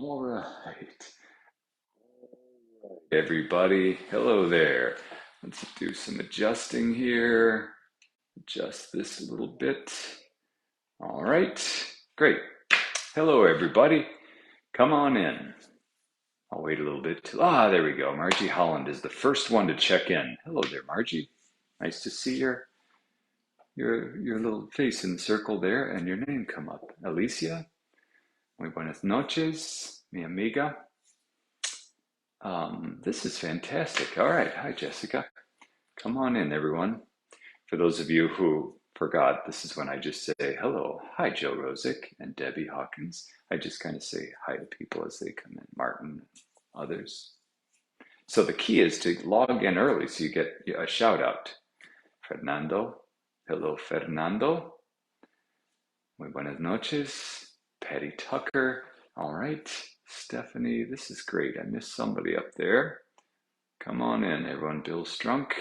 All right, everybody. Hello there. Let's do some adjusting here. Adjust this a little bit. All right, great. Hello, everybody. Come on in. I'll wait a little bit till, there we go. Margie Holland is the first one to check in. Hello there, Margie. Nice to see your little face in the circle there and your name come up. Alicia, muy buenas noches, mi amiga. This is fantastic. All right. Hi, Jessica. Come on in, everyone. For those of you who forgot, this is when I just say hello. Hi, Joe Rosick and Debbie Hawkins. I just kind of say hi to people as they come in. Martin, others. So the key is to log in early so you get a shout out. Fernando. Hello, Fernando. Muy buenas noches. Patty Tucker. All right. Stephanie, this is great. I missed somebody up there. Come on in, everyone. Bill Strunk.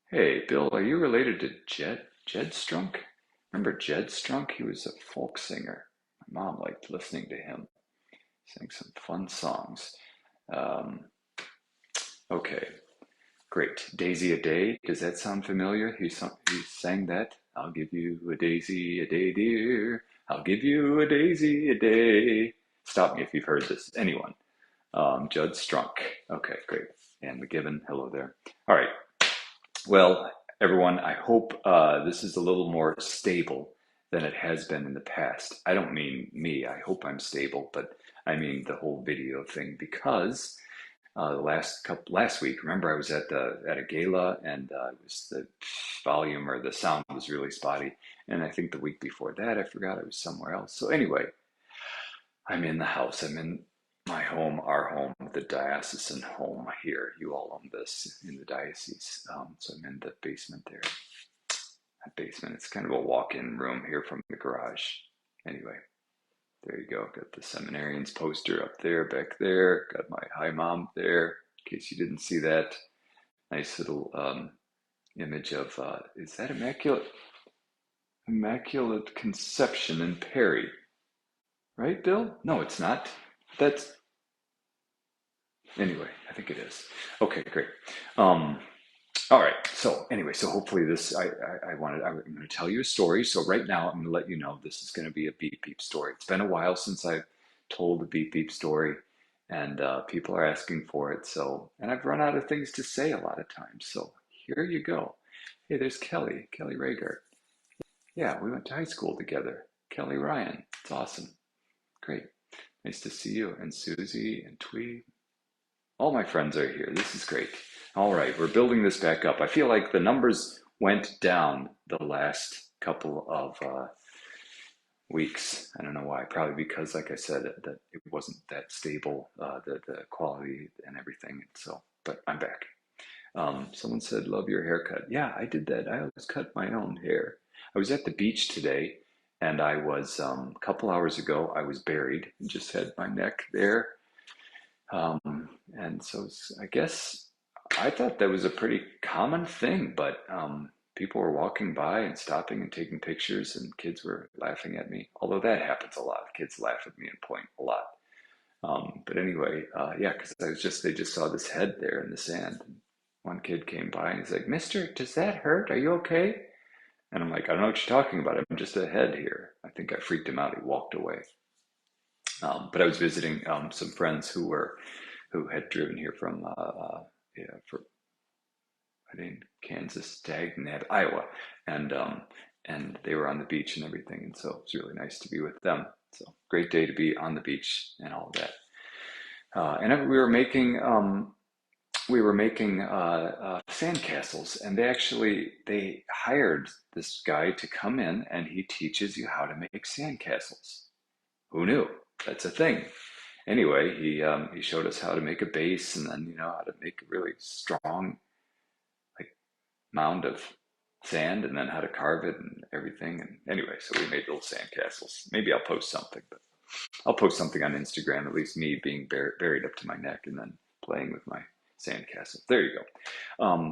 Hey, Bill, are you related to Jed Strunk? Remember Jed Strunk? He was a folk singer. My mom liked listening to him. Sang some fun songs. Um, okay, great. Daisy a Day. Does that sound familiar? He sang that. I'll give you a daisy a day, dear. I'll give you a daisy a day. Stop me if you've heard this. Anyone? Judd Strunk. Okay, great. Ann McGibbon. Hello there. All right. Well, everyone, I hope this is a little more stable than it has been in the past. I don't mean me, I hope I'm stable, but I mean the whole video thing because last week, remember I was at a gala and it was the volume or the sound was really spotty, and I think the week before that I forgot I was somewhere else. So anyway, I'm in the house. I'm in my home, our home, the diocesan home here. You all own this in the diocese. So I'm in the basement there. That basement, it's kind of a walk-in room here from the garage. Anyway, there you go. Got the seminarians poster up there, back there. Got my hi mom there, in case you didn't see that. Nice little image of, is that Immaculate Conception in Perry? Right, Bill? No, it's not. That's Anyway, I think it is. Okay, great. Um, all right. So anyway, so hopefully this, I'm going to tell you a story. So right now I'm going to let you know this is going to be a beep beep story. It's been a while since I've told a beep beep story, and people are asking for it. So, and I've run out of things to say a lot of times. So here you go. Hey, there's Kelly Rager. Yeah, we went to high school together. Kelly Ryan. It's awesome. Great. Nice to see you. And Susie and Twee. All my friends are here. This is great. All right, we're building this back up. I feel like the numbers went down the last couple of weeks. I don't know why. Probably because, like I said, that it wasn't that stable, the quality and everything. So, but I'm back. Someone said, "Love your haircut." Yeah, I did that. I always cut my own hair. I was at the beach today, and I was a couple hours ago. I was buried and just had my neck there. And so I guess I thought that was a pretty common thing, but people were walking by and stopping and taking pictures, and kids were laughing at me. Although that happens a lot. Kids laugh at me and point a lot. But anyway, yeah, because they just saw this head there in the sand. And one kid came by and he's like, "Mister, does that hurt? Are you okay?" And I'm like, "I don't know what you're talking about. I'm just a head here." I think I freaked him out. He walked away. But I was visiting some friends who had driven here from yeah, for I think Kansas, Dagnab, Iowa, and and they were on the beach and everything, and so it's really nice to be with them. So great day to be on the beach and all of that. And we were making sandcastles, and they hired this guy to come in, and he teaches you how to make sandcastles. Who knew? That's a thing. Anyway, he showed us how to make a base, and then how to make a really strong like mound of sand, and then how to carve it and everything. And anyway, so we made little sand castles. Maybe I'll post something, but I'll post something on Instagram. At least me being buried up to my neck and then playing with my sand castle. There you go.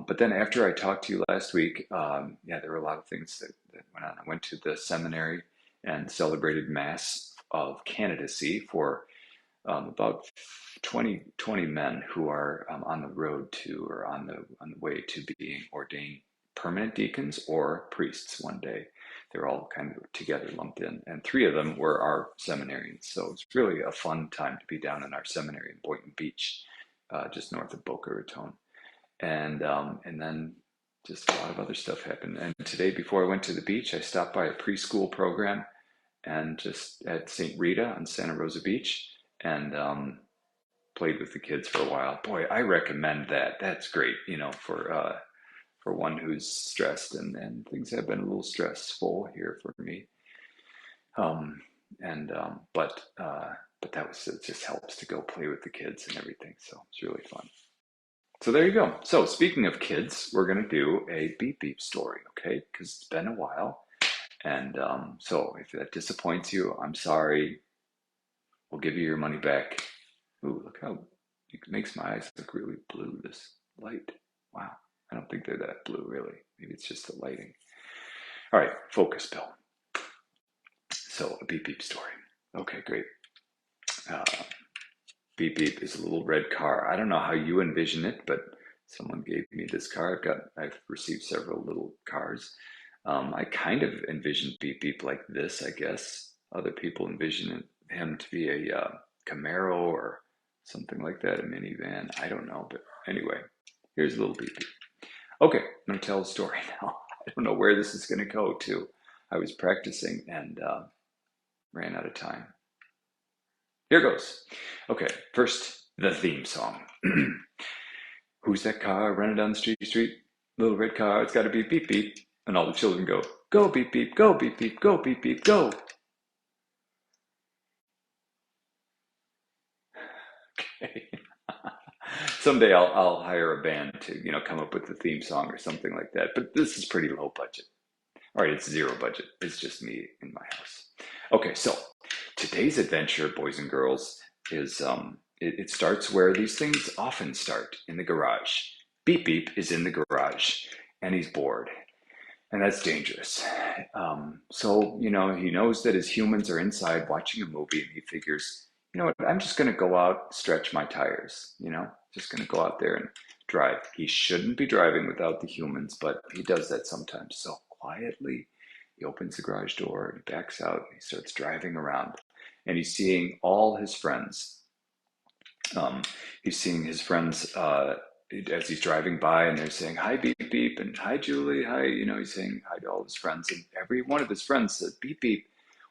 But then after I talked to you last week, yeah, there were a lot of things that went on. I went to the seminary and celebrated Mass of candidacy for about 20 men who are on the road to, or on the way to being ordained permanent deacons or priests one day. They're all kind of together lumped in, and 3 of them were our seminarians. So it's really a fun time to be down in our seminary in Boynton Beach, just north of Boca Raton. And then just a lot of other stuff happened. And today, before I went to the beach, I stopped by a preschool program and just at St. Rita on Santa Rosa Beach, and played with the kids for a while. Boy, I recommend that. That's great, for one who's stressed, and things have been a little stressful here for me. But that was, it just helps to go play with the kids and everything. So it's really fun. So there you go. So speaking of kids, we're going to do a beep beep story, okay? Because it's been a while. And so if that disappoints you, I'm sorry. We'll give you your money back. Ooh, look how it makes my eyes look really blue, this light. Wow. I don't think they're that blue, really. Maybe it's just the lighting. All right, focus, Bill. So a beep beep story. Okay, great. Beep beep is a little red car. I don't know how you envision it, but someone gave me this car. I've received several little cars. I kind of envisioned beep beep like this, I guess. Other people envision him to be a Camaro or something like that, a minivan. I don't know, but anyway, here's a little beep beep. Okay, I'm going to tell a story now. I don't know where this is going to go to. I was practicing and ran out of time. Here goes. Okay, first, the theme song. Who's that car running down the street? Little red car, it's got to be beep beep. And all the children go beep beep, go beep beep, go beep beep, go. Okay. Someday I'll hire a band to come up with the theme song or something like that. But this is pretty low budget. All right, it's 0 budget. It's just me in my house. Okay, so today's adventure, boys and girls, is it starts where these things often start, in the garage. Beep Beep is in the garage, and he's bored, and that's dangerous. So he knows that his humans are inside watching a movie, and he figures, you know what, I'm just going to go out, stretch my tires, just going to go out there and drive. He shouldn't be driving without the humans, but he does that sometimes. So quietly, he opens the garage door, and he backs out, and he starts driving around, and he's seeing all his friends. He's seeing his friends as he's driving by, and they're saying, hi, Beep Beep, and hi, Julie, hi. He's saying hi to all his friends, and every one of his friends says, Beep Beep,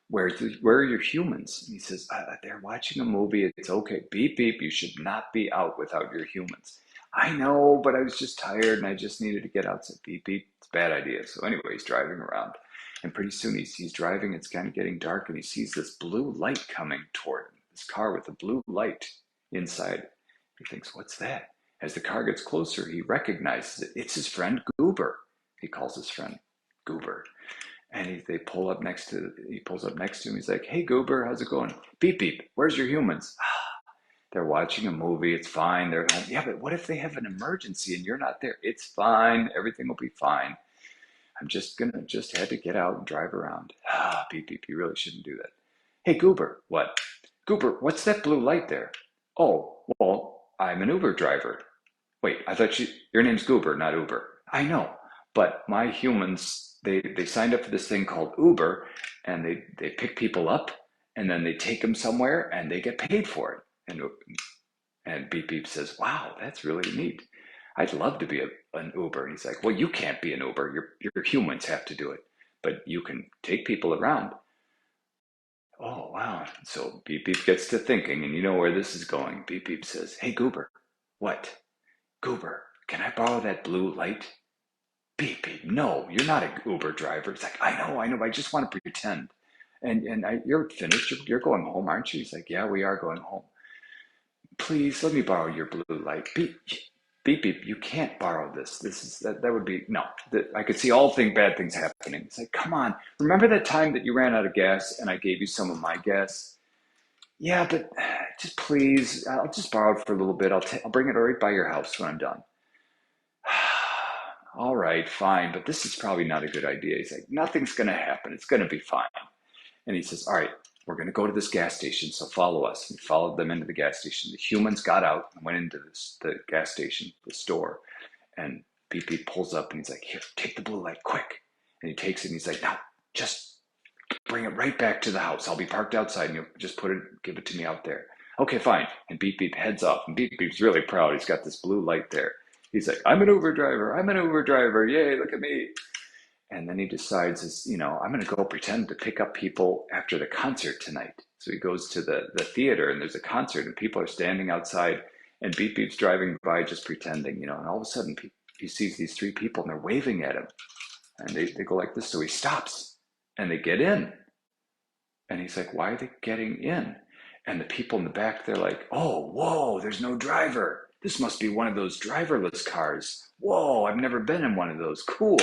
where are your humans? And he says, they're watching a movie. It's okay. Beep Beep, you should not be out without your humans. I know, but I was just tired, and I just needed to get out. So Beep Beep, it's a bad idea. So anyway, he's driving around, and pretty soon he's driving. It's kind of getting dark, and he sees this blue light coming toward him, this car with a blue light inside. He thinks, what's that? As the car gets closer, he recognizes it. It's his friend Goober. He calls his friend Goober. And he pulls up next to him. He's like, hey, Goober, how's it going? Beep, beep, where's your humans? They're watching a movie. It's fine. They're at home. Yeah, but what if they have an emergency and you're not there? It's fine. Everything will be fine. I'm just had to get out and drive around. Beep, beep, you really shouldn't do that. Hey, Goober, what? Goober, what's that blue light there? Oh, well, I'm an Uber driver. Wait, I thought your name's Goober, not Uber. I know, but my humans, they signed up for this thing called Uber, and they pick people up, and then they take them somewhere, and they get paid for it. And Beep Beep says, wow, that's really neat. I'd love to be an Uber. And he's like, well, you can't be an Uber. Your humans have to do it, but you can take people around. Oh, wow. So Beep Beep gets to thinking, and you know where this is going. Beep Beep says, hey, Goober. What? Goober, can I borrow that blue light? Beep, beep, no, you're not an Uber driver. It's like, I know, I just want to pretend. You're finished, you're going home, aren't you? He's like, yeah, we are going home. Please, let me borrow your blue light. Beep, beep, beep, you can't borrow this. That would be, no. I could see bad things happening. It's like, come on, remember that time that you ran out of gas and I gave you some of my gas? Yeah, but just please, I'll just borrow it for a little bit. I'll bring it right by your house when I'm done. All right, fine, but this is probably not a good idea. He's like, nothing's going to happen. It's going to be fine. And he says, all right, we're going to go to this gas station, so follow us. And he followed them into the gas station. The humans got out and went into the gas station, the store. And Beep Beep pulls up and he's like, here, take the blue light, quick. And he takes it and he's like, now, just bring it right back to the house. I'll be parked outside and you'll just give it to me out there. Okay, fine. And Beep Beep heads off. And Beep Beep's really proud. He's got this blue light there. He's like, I'm an Uber driver. I'm an Uber driver. Yay, look at me. And then he decides, I'm going to go pretend to pick up people after the concert tonight. So he goes to the theater and there's a concert and people are standing outside and Beep Beep's driving by just pretending, and all of a sudden he sees these three people and they're waving at him. And they go like this. So he stops and they get in. And he's like, why are they getting in? And the people in the back, they're like, oh, whoa, there's no driver. This must be one of those driverless cars. Whoa, I've never been in one of those. Cool.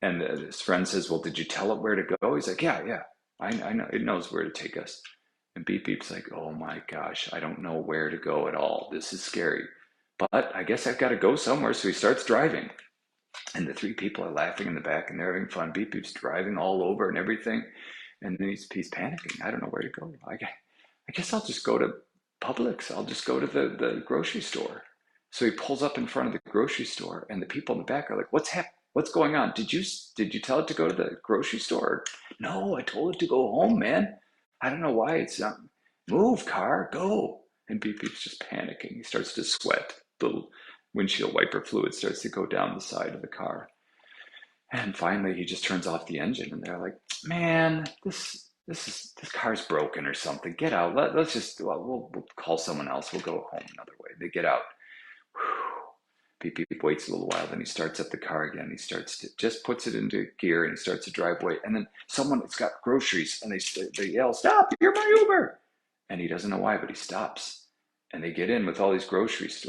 And his friend says, well, did you tell it where to go? He's like, yeah, I know. It knows where to take us. And Beep Beep's like, oh my gosh, I don't know where to go at all. This is scary. But I guess I've got to go somewhere. So he starts driving. And the three people are laughing in the back and they're having fun. Beep Beep's driving all over and everything. And then he's panicking. I don't know where to go. I guess I'll just go to Publix. I'll just go to the grocery store. So he pulls up in front of the grocery store and the people in the back are like, what's going on? Did you tell it to go to the grocery store? No, I told it to go home, man. I don't know why it's not. Move, car, go. And Beep Beep's just panicking. He starts to sweat. The windshield wiper fluid starts to go down the side of the car. And finally, he just turns off the engine, and they're like, "Man, this car's broken or something. Get out. Let's just we'll call someone else. We'll go home another way." They get out. Beep Beep waits a little while, then he starts up the car again. He starts to just puts it into gear, and he starts to drive away. And then it's got groceries, and they yell, "Stop! You're my Uber!" And he doesn't know why, but he stops. And they get in with all these groceries,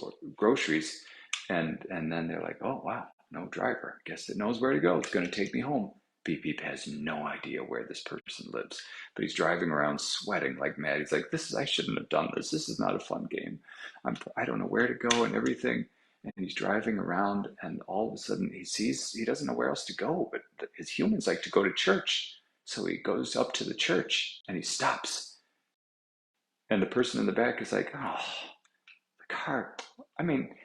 and then they're like, "Oh wow, no driver. Guess it knows where to go. It's going to take me home." Beep Beep has no idea where this person lives, but he's driving around sweating like mad. He's like, I shouldn't have done this. This is not a fun game. I don't know where to go and everything. And he's driving around, and all of a sudden he doesn't know where else to go, but his humans like to go to church. So he goes up to the church and he stops. And the person in the back is like, "Oh, the car. I mean,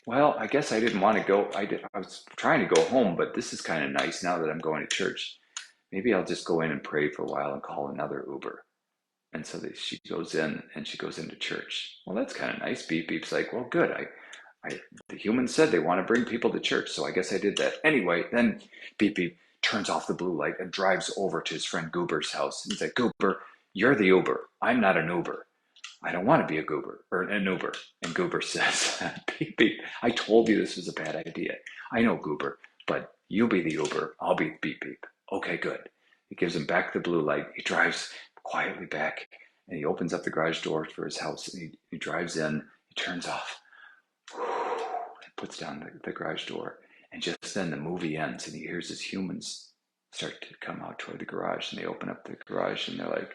well, I guess I didn't want to go. I was trying to go home, but this is kind of nice now that I'm going to church. Maybe I'll just go in and pray for a while and call another Uber." And so she goes in and she goes into church. Well, that's kind of nice. Beep Beep's like, well, good. The humans said they want to bring people to church, so I guess I did that. Anyway, then Beep Beep turns off the blue light and drives over to his friend Goober's house. He's like, "Goober, you're the Uber. I'm not an Uber. I don't want to be a Goober or an Uber." And Goober says, "Beep Beep, I told you this was a bad idea. I know, Goober, but you be the Uber. I'll be Beep Beep." Okay, good. He gives him back the blue light. He drives quietly back and he opens up the garage door for his house and he drives in. He turns off. He puts down the garage door, and just then the movie ends, and he hears his humans start to come out toward the garage, and they open up the garage, and they're like,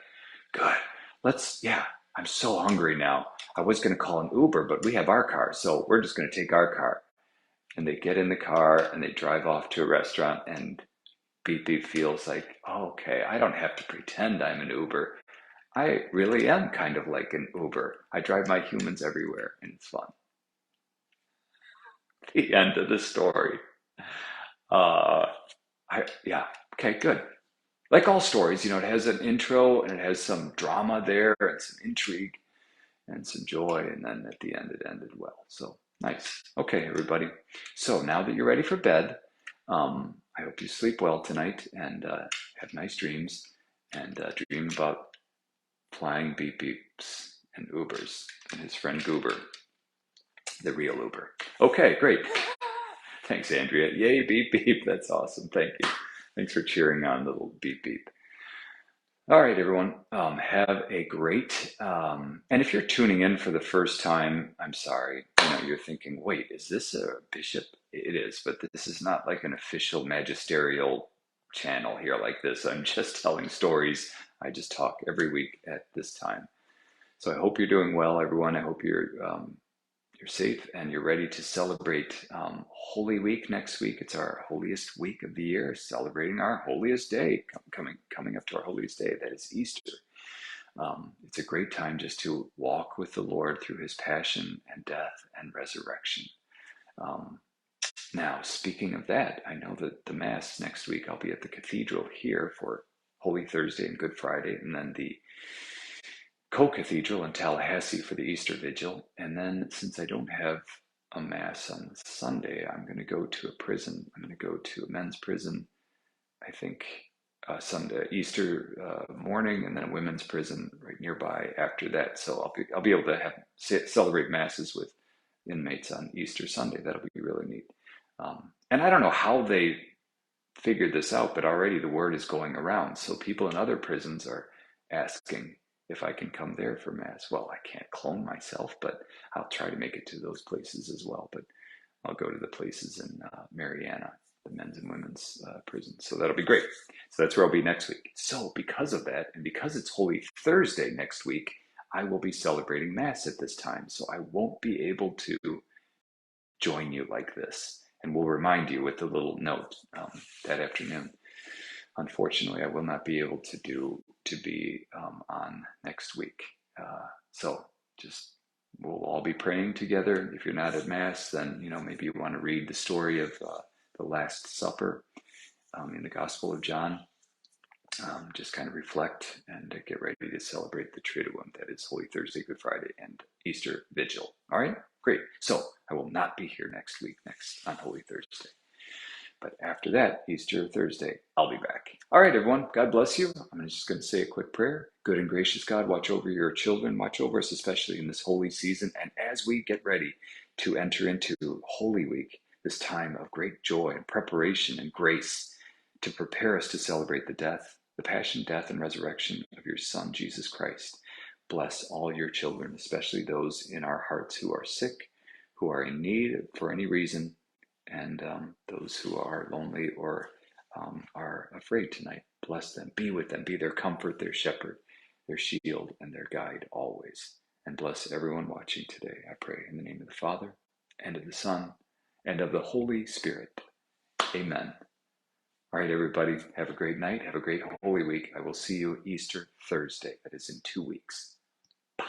"Good, I'm so hungry now. I was going to call an Uber, but we have our car, so we're just going to take our car." And they get in the car, and they drive off to a restaurant, and Beep Beep feels like, oh, okay, I don't have to pretend I'm an Uber. I really am kind of like an Uber. I drive my humans everywhere, and it's fun. The end of the story. Uh, okay, good. Like all stories, it has an intro and it has some drama there and some intrigue and some joy, and then at the end it ended well. So nice. Okay, everybody. So now that you're ready for bed, I hope you sleep well tonight and have nice dreams and dream about flying Beep Beeps and Ubers and his friend Goober, the real Uber. Okay, great. Thanks, Andrea. Yay, Beep Beep. That's awesome. Thank you. Thanks for cheering on little Beep Beep. All right, everyone. Have a great, and if you're tuning in for the first time, I'm sorry. You're thinking, wait, is this a bishop? It is, but this is not like an official magisterial channel here like this. I'm just telling stories. I just talk every week at this time. So I hope you're doing well, everyone. I hope you're safe and you're ready to celebrate Holy Week next week. It's our holiest week of the year, celebrating our holiest day, coming up to our holiest day. That is Easter. It's a great time just to walk with the Lord through his passion and death and resurrection. Um, Now, speaking of that, I know that the Mass next week, I'll be at the cathedral here for Holy Thursday and Good Friday, and then the co-cathedral in Tallahassee for the Easter Vigil. And then since I don't have a Mass on Sunday, I'm going to go to a prison. I'm going to go to a men's prison, I think Sunday, Easter morning, and then a women's prison right nearby after that. So I'll be able to celebrate Masses with inmates on Easter Sunday. That'll be really neat. And I don't know how they figured this out, but already the word is going around. So people in other prisons are asking if I can come there for Mass. Well, I can't clone myself, but I'll try to make it to those places as well. But I'll go to the places in Mariana, the men's and women's prisons. So that'll be great. So that's where I'll be next week. So because of that, and because it's Holy Thursday next week, I will be celebrating Mass at this time. So I won't be able to join you like this. And we'll remind you with a little note that afternoon. Unfortunately, I will not be able to be on next week. So just we'll all be praying together. If you're not at Mass, then maybe you want to read the story of the Last Supper in the Gospel of John. Just kind of reflect and get ready to celebrate the Triduum, that is Holy Thursday, Good Friday, and Easter Vigil. All right, great. So I will not be here next on Holy Thursday. But after that, Easter Thursday, I'll be back. All right, everyone, God bless you. I'm just going to say a quick prayer. Good and gracious God, watch over your children. Watch over us, especially in this holy season. And as we get ready to enter into Holy Week, this time of great joy and preparation and grace to prepare us to celebrate the passion, death, and resurrection of your Son, Jesus Christ. Bless all your children, especially those in our hearts who are sick, who are in need for any reason, and those who are lonely or are afraid tonight. Bless them, be with them, be their comfort, their shepherd, their shield, and their guide always. And bless everyone watching today, I pray, in the name of the Father, and of the Son, and of the Holy Spirit. Amen. All right, everybody, have a great night. Have a great Holy Week. I will see you Easter Thursday. That is in 2 weeks. Bye.